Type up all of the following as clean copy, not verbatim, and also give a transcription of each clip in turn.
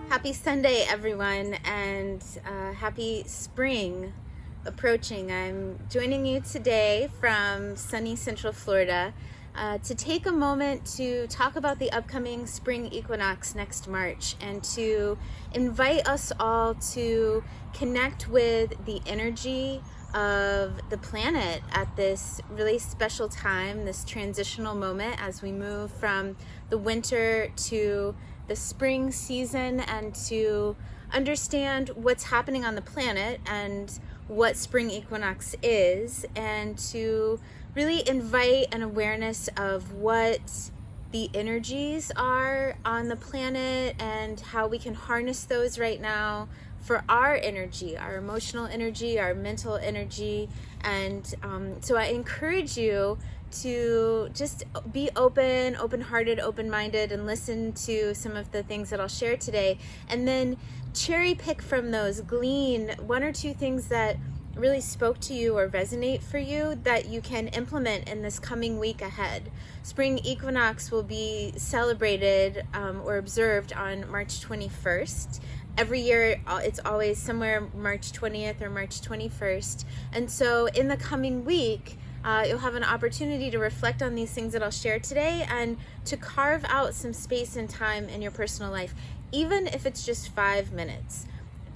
Happy Sunday, everyone, and happy spring approaching. I'm joining you today from sunny Central Florida to take a moment to talk about the upcoming spring equinox next March and to invite us all to connect with the energy of the planet at this really special time, this transitional moment as we move from the winter to the spring season, and to understand what's happening on the planet and what spring equinox is, and to really invite an awareness of what the energies are on the planet and how we can harness those right now for our energy, our emotional energy, our mental energy. And so I encourage you to just be open-hearted, open-minded, and listen to some of the things that I'll share today, and then cherry pick from those, glean one or two things that really spoke to you or resonate for you that you can implement in this coming week ahead. Spring equinox will be celebrated or observed on March 21st. Every year, it's always somewhere March 20th or March 21st. And so in the coming week, you'll have an opportunity to reflect on these things that I'll share today and to carve out some space and time in your personal life, even if it's just 5 minutes,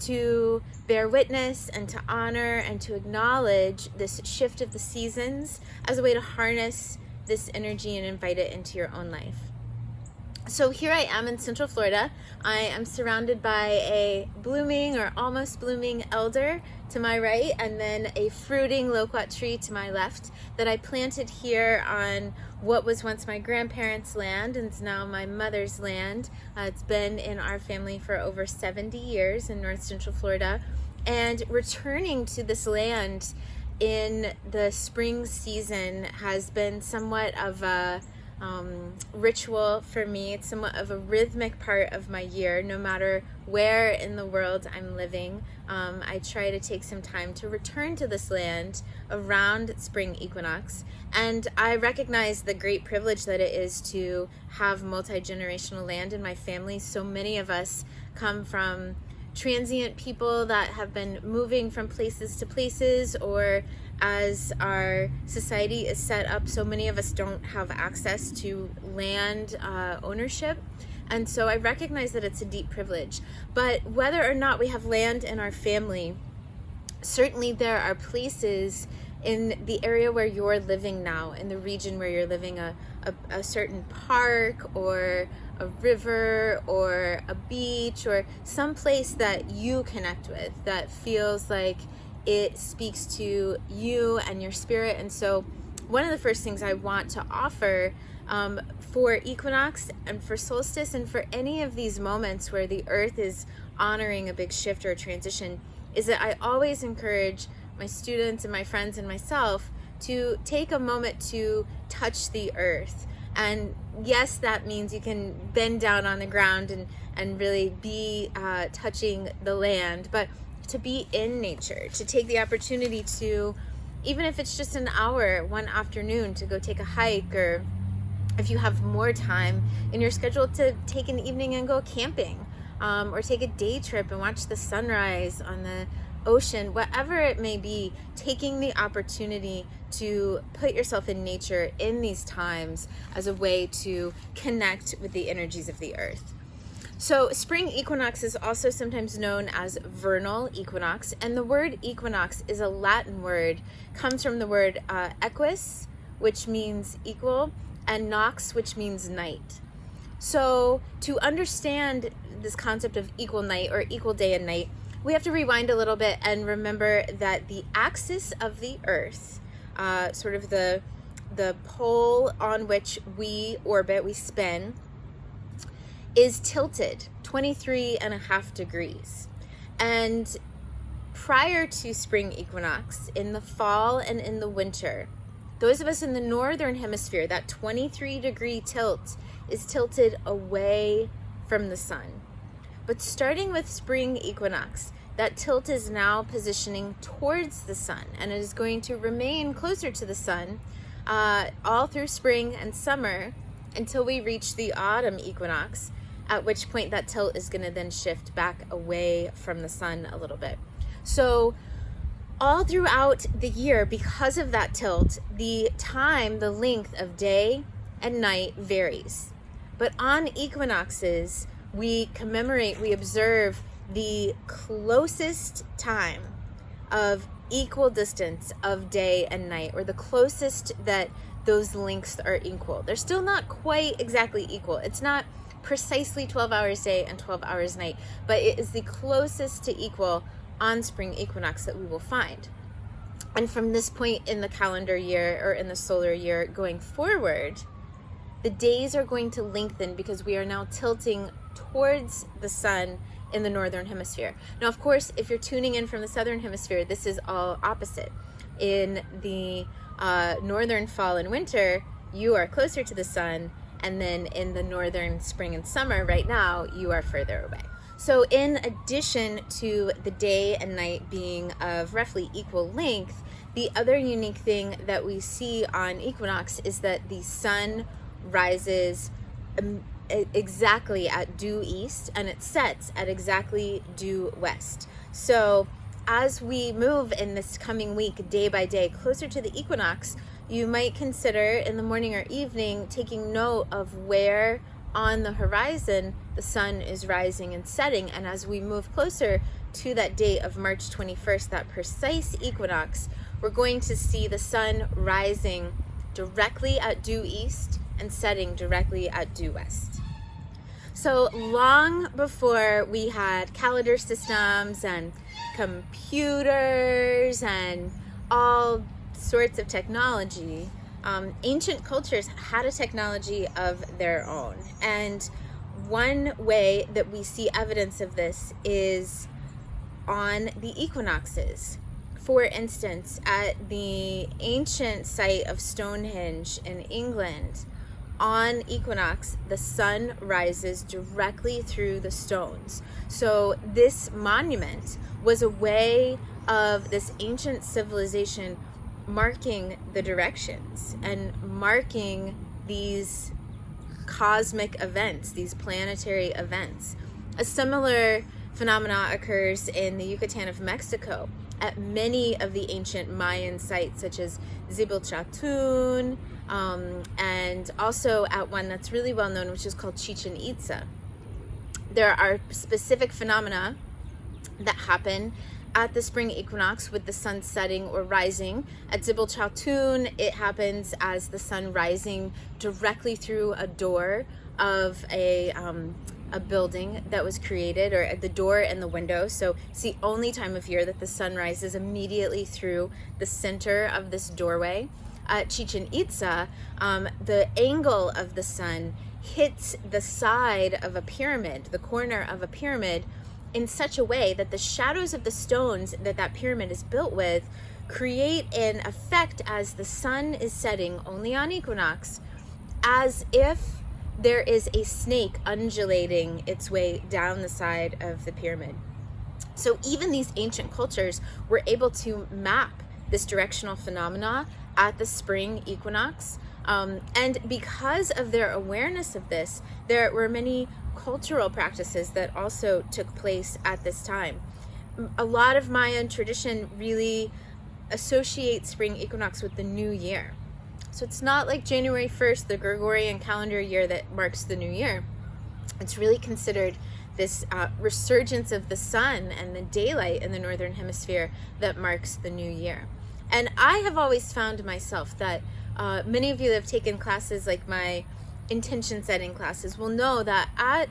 to bear witness and to honor and to acknowledge this shift of the seasons as a way to harness this energy and invite it into your own life. So here I am in Central Florida. I am surrounded by a blooming or almost blooming elder to my right, and then a fruiting loquat tree to my left that I planted here on what was once my grandparents' land and is now my mother's land. It's been in our family for over 70 years in North Central Florida. And returning to this land in the spring season has been somewhat of a ritual for me. It's somewhat of a rhythmic part of my year. No matter where in the world I'm living, I try to take some time to return to this land around spring equinox. And I recognize the great privilege that it is to have multi-generational land in my family. So many of us come from transient people that have been moving from places to places, or as our society is set up, so many of us don't have access to land ownership. And so I recognize that it's a deep privilege. But whether or not we have land in our family, certainly there are places in the area where you're living now, in the region where you're living, a certain park or a river or a beach or some place that you connect with that feels like it speaks to you and your spirit. And so one of the first things I want to offer for equinox and for solstice and for any of these moments where the earth is honoring a big shift or a transition is that I always encourage my students and my friends and myself to take a moment to touch the earth. And yes, that means you can bend down on the ground and really be touching the land, but to be in nature, to take the opportunity to, even if it's just an hour one afternoon, to go take a hike, or if you have more time in your schedule, to take an evening and go camping, or take a day trip and watch the sunrise on the ocean, whatever it may be, taking the opportunity to put yourself in nature in these times as a way to connect with the energies of the earth. So spring equinox is also sometimes known as vernal equinox, and the word equinox is a Latin word, comes from the word equus, which means equal, and nox, which means night. So to understand this concept of equal night or equal day and night, we have to rewind a little bit and remember that the axis of the Earth, sort of the pole on which we orbit, we spin, is tilted 23.5 degrees. And prior to spring equinox, in the fall and in the winter, those of us in the northern hemisphere, that 23-degree tilt is tilted away from the sun. But starting with spring equinox, that tilt is now positioning towards the sun, and it is going to remain closer to the sun all through spring and summer until we reach the autumn equinox, at which point that tilt is going to then shift back away from the sun a little bit. So all throughout the year, because of that tilt, the time, the length of day and night varies. But on equinoxes, we observe the closest time of equal distance of day and night, or the closest that those lengths are equal. They're still not quite exactly equal. It's not precisely 12 hours day and 12 hours night, but it is the closest to equal on spring equinox that we will find. And from this point in the calendar year, or in the solar year going forward, the days are going to lengthen because we are now tilting towards the sun in the northern hemisphere. Now, of course, if you're tuning in from the southern hemisphere, this is all opposite. In the northern fall and winter, you are closer to the sun, and then in the northern spring and summer, right now, you are further away. So in addition to the day and night being of roughly equal length, the other unique thing that we see on equinox is that the sun rises exactly at due east, and it sets at exactly due west. So as we move in this coming week, day by day, closer to the equinox, you might consider in the morning or evening taking note of where on the horizon the sun is rising and setting. And as we move closer to that date of March 21st, that precise equinox, we're going to see the sun rising directly at due east and setting directly at due west. So long before we had calendar systems and computers and all sorts of technology, ancient cultures had a technology of their own. And one way that we see evidence of this is on the equinoxes. For instance, at the ancient site of Stonehenge in England, on equinox, the sun rises directly through the stones. So this monument was a way of this ancient civilization marking the directions and marking these cosmic events, these planetary events. A similar phenomena occurs in the Yucatan of Mexico at many of the ancient Mayan sites, such as Chatun, and also at one that's really well known, which is called Chichen Itza. There are specific phenomena that happen at the spring equinox with the sun setting or rising. At Chatun, it happens as the sun rising directly through a door of a building that was created, or at the door and the window. So it's the only time of year that the sun rises immediately through the center of this doorway. At Chichen Itza, the angle of the sun hits the side of a pyramid, the corner of a pyramid, in such a way that the shadows of the stones that pyramid is built with create an effect as the sun is setting only on equinox, as if there is a snake undulating its way down the side of the pyramid. So even these ancient cultures were able to map this directional phenomena at the spring equinox. And because of their awareness of this, there were many cultural practices that also took place at this time. A lot of Mayan tradition really associates spring equinox with the new year. So it's not like January 1st, the Gregorian calendar year, that marks the new year. It's really considered this resurgence of the sun and the daylight in the northern hemisphere that marks the new year. And I have always found myself that many of you that have taken classes like my intention setting classes will know that at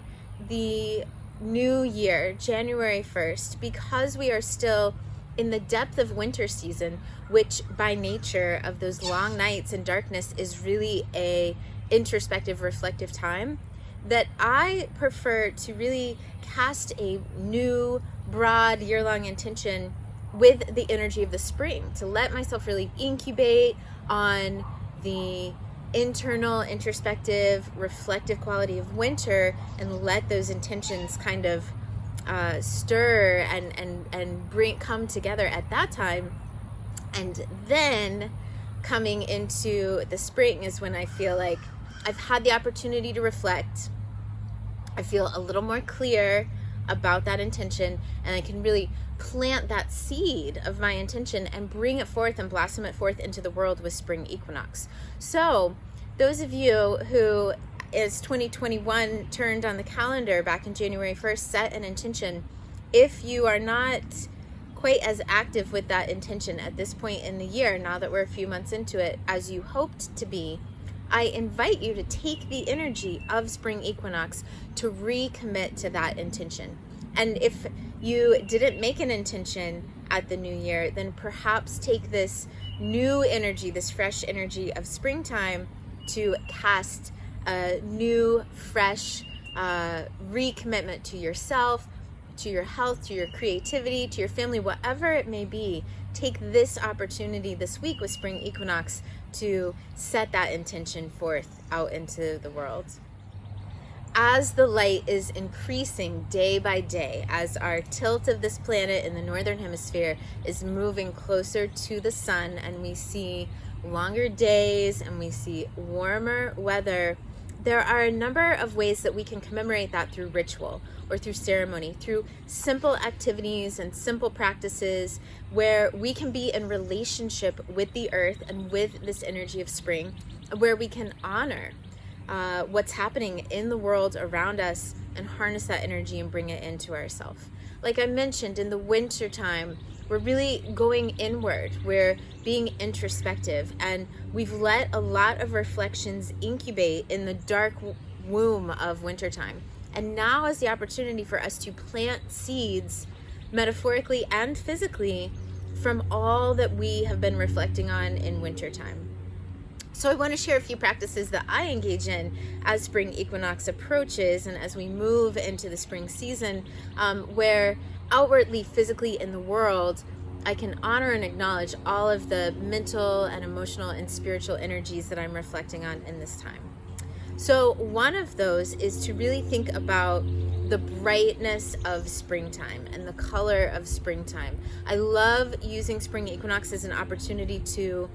the new year, January 1st, because we are still in the depth of winter season, which by nature of those long nights and darkness is really a introspective, reflective time, that I prefer to really cast a new, broad, year-long intention with the energy of the spring, to let myself really incubate on the internal, introspective, reflective quality of winter, and let those intentions kind of stir and come together at that time. And then coming into the spring is when I feel like I've had the opportunity to reflect. I feel a little more clear about that intention, and I can really plant that seed of my intention and bring it forth and blossom it forth into the world with spring equinox. So those of you who, as 2021 turned on the calendar back in January 1st, set an intention. If you are not quite as active with that intention at this point in the year, now that we're a few months into it, as you hoped to be, I invite you to take the energy of spring equinox to recommit to that intention. And if you didn't make an intention at the new year, then perhaps take this new energy, this fresh energy of springtime, to cast a new, fresh recommitment to yourself, to your health, to your creativity, to your family, whatever it may be. Take this opportunity this week with spring equinox to set that intention forth out into the world. As the light is increasing day by day, as our tilt of this planet in the northern hemisphere is moving closer to the sun, and we see longer days and we see warmer weather, there are a number of ways that we can commemorate that through ritual or through ceremony, through simple activities and simple practices where we can be in relationship with the earth and with this energy of spring, where we can honor what's happening in the world around us and harness that energy and bring it into ourselves. Like I mentioned, in the winter time, we're really going inward. We're being introspective, and we've let a lot of reflections incubate in the dark womb of wintertime. And now is the opportunity for us to plant seeds, metaphorically and physically, from all that we have been reflecting on in wintertime. So I want to share a few practices that I engage in as spring equinox approaches and as we move into the spring season, where outwardly, physically in the world, I can honor and acknowledge all of the mental and emotional and spiritual energies that I'm reflecting on in this time. So one of those is to really think about the brightness of springtime and the color of springtime. I love using spring equinox as an opportunity to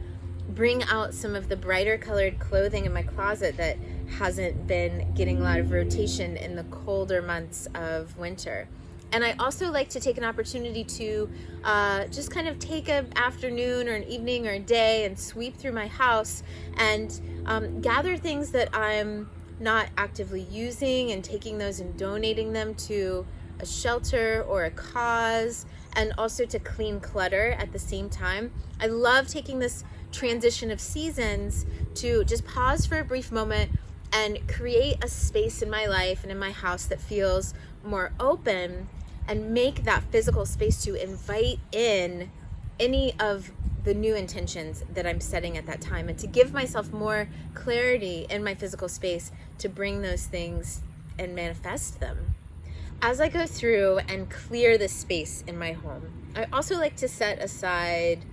bring out some of the brighter colored clothing in my closet that hasn't been getting a lot of rotation in the colder months of winter. And I also like to take an opportunity to just kind of take an afternoon or an evening or a day and sweep through my house and gather things that I'm not actively using and taking those and donating them to a shelter or a cause, and also to clean clutter at the same time. I love taking this transition of seasons to just pause for a brief moment and create a space in my life and in my house that feels more open, and make that physical space to invite in any of the new intentions that I'm setting at that time, and to give myself more clarity in my physical space to bring those things and manifest them. As I go through and clear the space in my home, I also like to set aside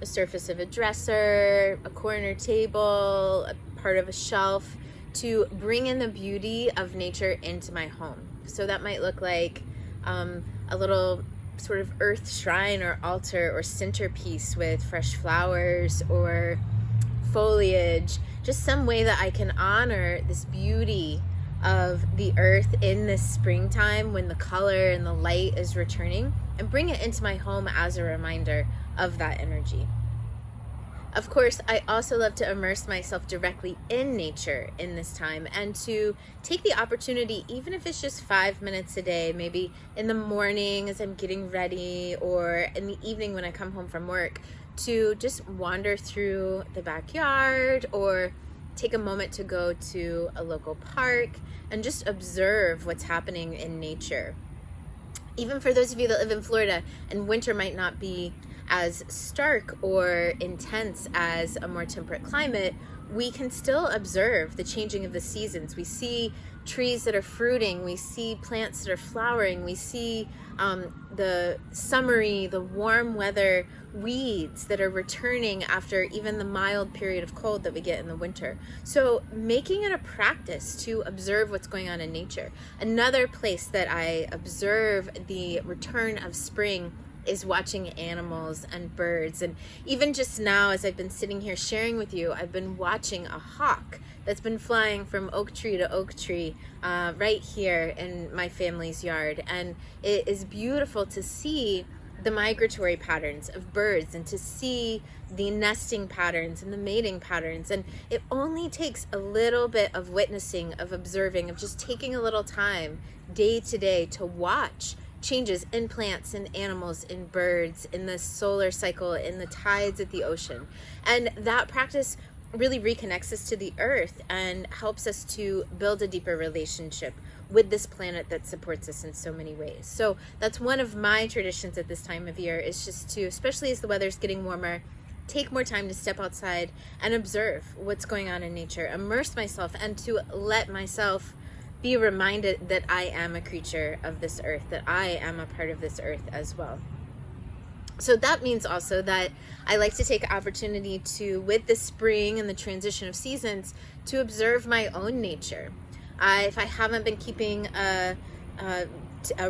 a surface of a dresser, a corner table, a part of a shelf, to bring in the beauty of nature into my home. So that might look like a little sort of earth shrine or altar or centerpiece with fresh flowers or foliage, just some way that I can honor this beauty of the earth in this springtime when the color and the light is returning, and bring it into my home as a reminder of that energy. Of course, I also love to immerse myself directly in nature in this time, and to take the opportunity, even if it's just 5 minutes a day, maybe in the morning as I'm getting ready or in the evening when I come home from work, to just wander through the backyard or take a moment to go to a local park and just observe what's happening in nature. Even for those of you that live in Florida and winter might not be as stark or intense as a more temperate climate, we can still observe the changing of the seasons. We see trees that are fruiting, we see plants that are flowering, we see the summery, the warm weather weeds that are returning after even the mild period of cold that we get in the winter. So making it a practice to observe what's going on in nature. Another place that I observe the return of spring is watching animals and birds. And even just now, as I've been sitting here sharing with you, I've been watching a hawk that's been flying from oak tree to oak tree right here in my family's yard. And it is beautiful to see the migratory patterns of birds and to see the nesting patterns and the mating patterns. And it only takes a little bit of witnessing, of observing, of just taking a little time day to day to watch changes in plants, in animals, in birds, in the solar cycle, in the tides at the ocean. And that practice really reconnects us to the earth and helps us to build a deeper relationship with this planet that supports us in so many ways. So that's one of my traditions at this time of year, is just to, especially as the weather's getting warmer, take more time to step outside and observe what's going on in nature, immerse myself, and to let myself be reminded that I am a creature of this earth, that I am a part of this earth as well. So that means also that I like to take opportunity to, with the spring and the transition of seasons, to observe my own nature. If I haven't been keeping a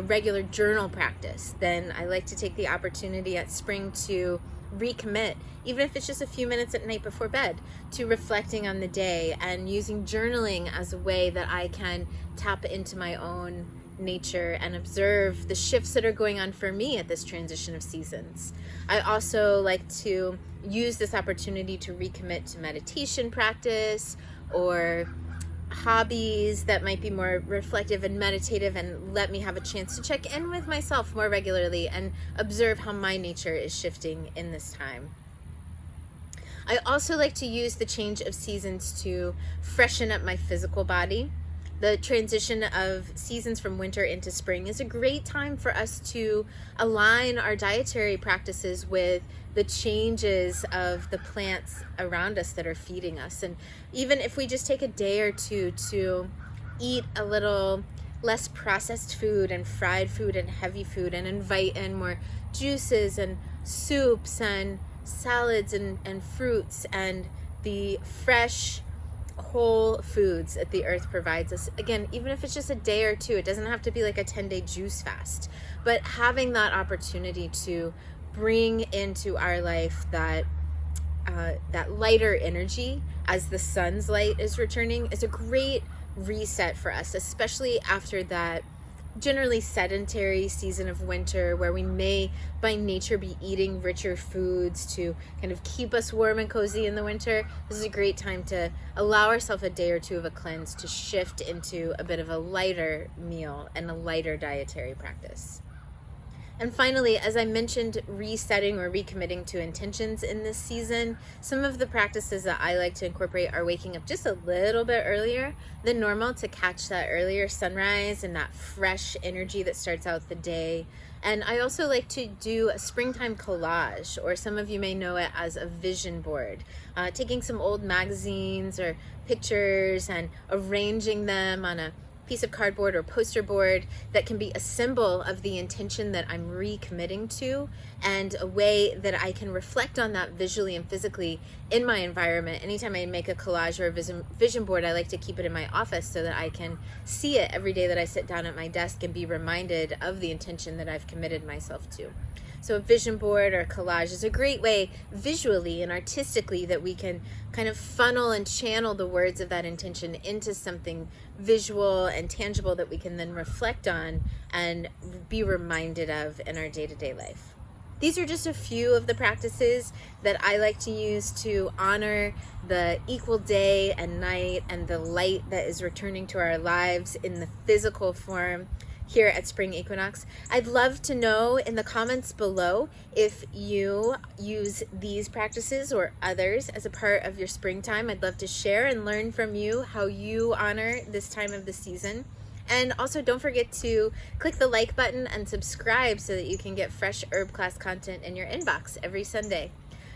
regular journal practice, then I like to take the opportunity at spring to recommit, even if it's just a few minutes at night before bed, to reflecting on the day and using journaling as a way that I can tap into my own nature and observe the shifts that are going on for me at this transition of seasons. I also like to use this opportunity to recommit to meditation practice or hobbies that might be more reflective and meditative and let me have a chance to check in with myself more regularly and observe how my nature is shifting in this time. I also like to use the change of seasons to freshen up my physical body. The transition of seasons from winter into spring is a great time for us to align our dietary practices with the changes of the plants around us that are feeding us. And even if we just take a day or two to eat a little less processed food and fried food and heavy food, and invite in more juices and soups and salads and fruits and the fresh whole foods that the earth provides us. Again, even if it's just a day or two, it doesn't have to be like a 10-day juice fast, but having that opportunity to bring into our life that lighter energy as the sun's light is returning is a great reset for us, especially after that generally sedentary season of winter where we may by nature be eating richer foods to kind of keep us warm and cozy in the winter. This is a great time to allow ourselves a day or two of a cleanse to shift into a bit of a lighter meal and a lighter dietary practice. And finally, as I mentioned, resetting or recommitting to intentions in this season, some of the practices that I like to incorporate are waking up just a little bit earlier than normal to catch that earlier sunrise and that fresh energy that starts out the day. And I also like to do a springtime collage, or some of you may know it as a vision board, taking some old magazines or pictures and arranging them on a piece of cardboard or poster board that can be a symbol of the intention that I'm recommitting to, and a way that I can reflect on that visually and physically in my environment. Anytime I make a collage or a vision board, I like to keep it in my office so that I can see it every day that I sit down at my desk and be reminded of the intention that I've committed myself to. So a vision board or collage is a great way visually and artistically that we can kind of funnel and channel the words of that intention into something visual and tangible that we can then reflect on and be reminded of in our day-to-day life. These are just a few of the practices that I like to use to honor the equal day and night and the light that is returning to our lives in the physical form, here at Spring Equinox. I'd love to know in the comments below if you use these practices or others as a part of your springtime. I'd love to share and learn from you how you honor this time of the season. And also don't forget to click the like button and subscribe so that you can get fresh herb class content in your inbox every Sunday.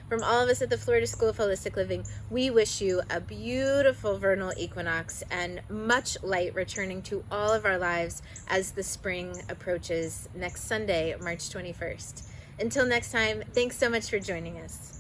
From all of us at the Florida School of Holistic Living, we wish you a beautiful vernal equinox and much light returning to all of our lives as the spring approaches next Sunday, March 21st. Until next time, thanks so much for joining us.